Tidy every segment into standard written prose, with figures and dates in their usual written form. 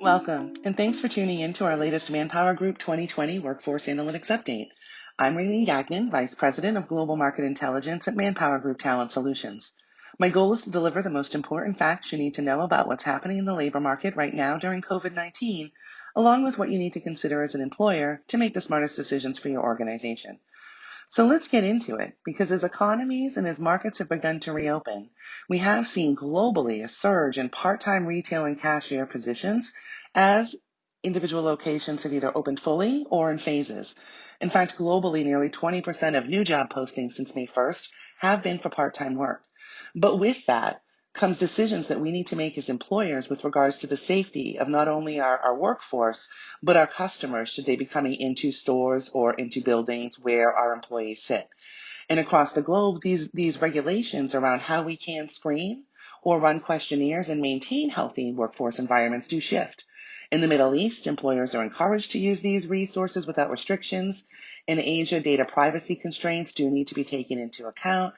Welcome, and thanks for tuning in to our latest ManpowerGroup 2020 Workforce Analytics Update. I'm Raylene Gagnon, Vice President of Global Market Intelligence at ManpowerGroup Talent Solutions. My goal is to deliver the most important facts you need to know about what's happening in the labor market right now during COVID-19, along with what you need to consider as an employer to make the smartest decisions for your organization. So let's get into it, because as economies and as markets have begun to reopen, we have seen globally a surge in part-time retail and cashier positions as individual locations have either opened fully or in phases. In fact, globally, nearly 20% of new job postings since May 1st have been for part-time work. But with that comes decisions that we need to make as employers with regards to the safety of not only our workforce, but our customers, should they be coming into stores or into buildings where our employees sit. And across the globe, these regulations around how we can screen or run questionnaires and maintain healthy workforce environments do shift. In the Middle East, employers are encouraged to use these resources without restrictions. In Asia, data privacy constraints do need to be taken into account.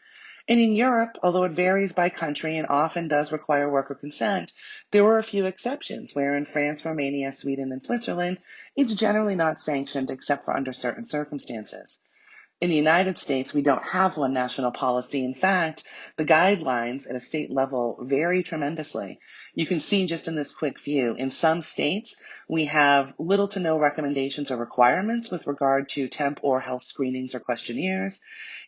And in Europe, although it varies by country and often does require worker consent, there were a few exceptions where in France, Romania, Sweden, and Switzerland, it's generally not sanctioned except for under certain circumstances. In the United States, we don't have one national policy. In fact, the guidelines at a state level vary tremendously. You can see just in this quick view, in some states, we have little to no recommendations or requirements with regard to temp or health screenings or questionnaires.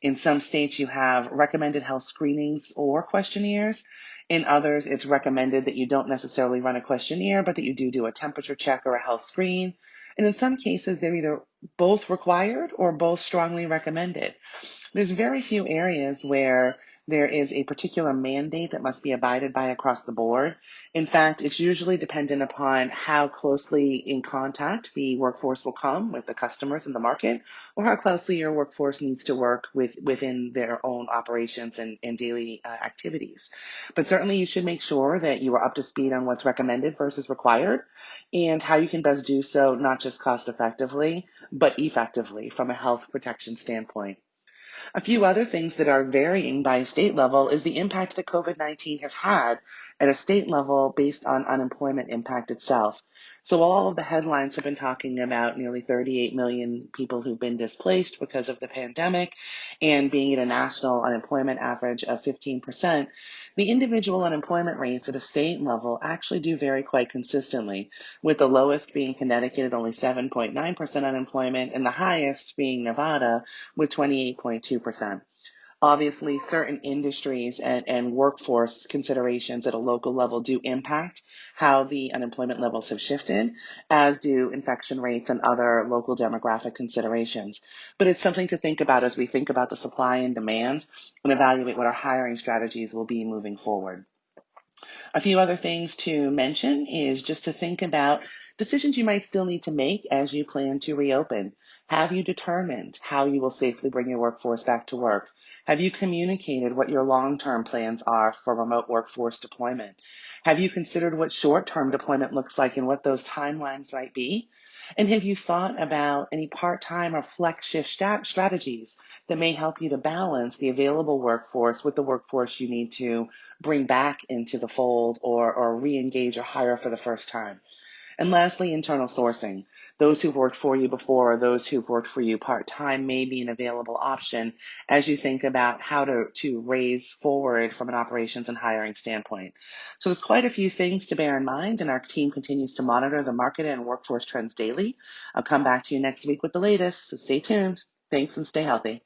In some states, you have recommended health screenings or questionnaires. In others, it's recommended that you don't necessarily run a questionnaire, but that you do a temperature check or a health screen. And in some cases, they're either both required or both strongly recommended. There's very few areas where there is a particular mandate that must be abided by across the board. In fact, it's usually dependent upon how closely in contact the workforce will come with the customers in the market, or how closely your workforce needs to work within their own operations and daily activities. But certainly you should make sure that you are up to speed on what's recommended versus required and how you can best do so, not just cost effectively, but effectively from a health protection standpoint. A few other things that are varying by state level is the impact that COVID-19 has had at a state level based on unemployment impact itself. So all of the headlines have been talking about nearly 38 million people who've been displaced because of the pandemic and being at a national unemployment average of 15%. The individual unemployment rates at a state level actually do vary quite consistently, with the lowest being Connecticut at only 7.9% unemployment and the highest being Nevada with 28.2%. Obviously, certain industries and workforce considerations at a local level do impact how the unemployment levels have shifted, as do infection rates and other local demographic considerations. But it's something to think about as we think about the supply and demand and evaluate what our hiring strategies will be moving forward. A few other things to mention is just to think about decisions you might still need to make as you plan to reopen. Have you determined how you will safely bring your workforce back to work? Have you communicated what your long-term plans are for remote workforce deployment? Have you considered what short-term deployment looks like and what those timelines might be? And have you thought about any part-time or flex shift strategies that may help you to balance the available workforce with the workforce you need to bring back into the fold or re-engage or hire for the first time? And lastly, internal sourcing. Those who've worked for you before or those who've worked for you part-time may be an available option as you think about how to raise forward from an operations and hiring standpoint. So there's quite a few things to bear in mind, and our team continues to monitor the market and workforce trends daily. I'll come back to you next week with the latest, so stay tuned. Thanks and stay healthy.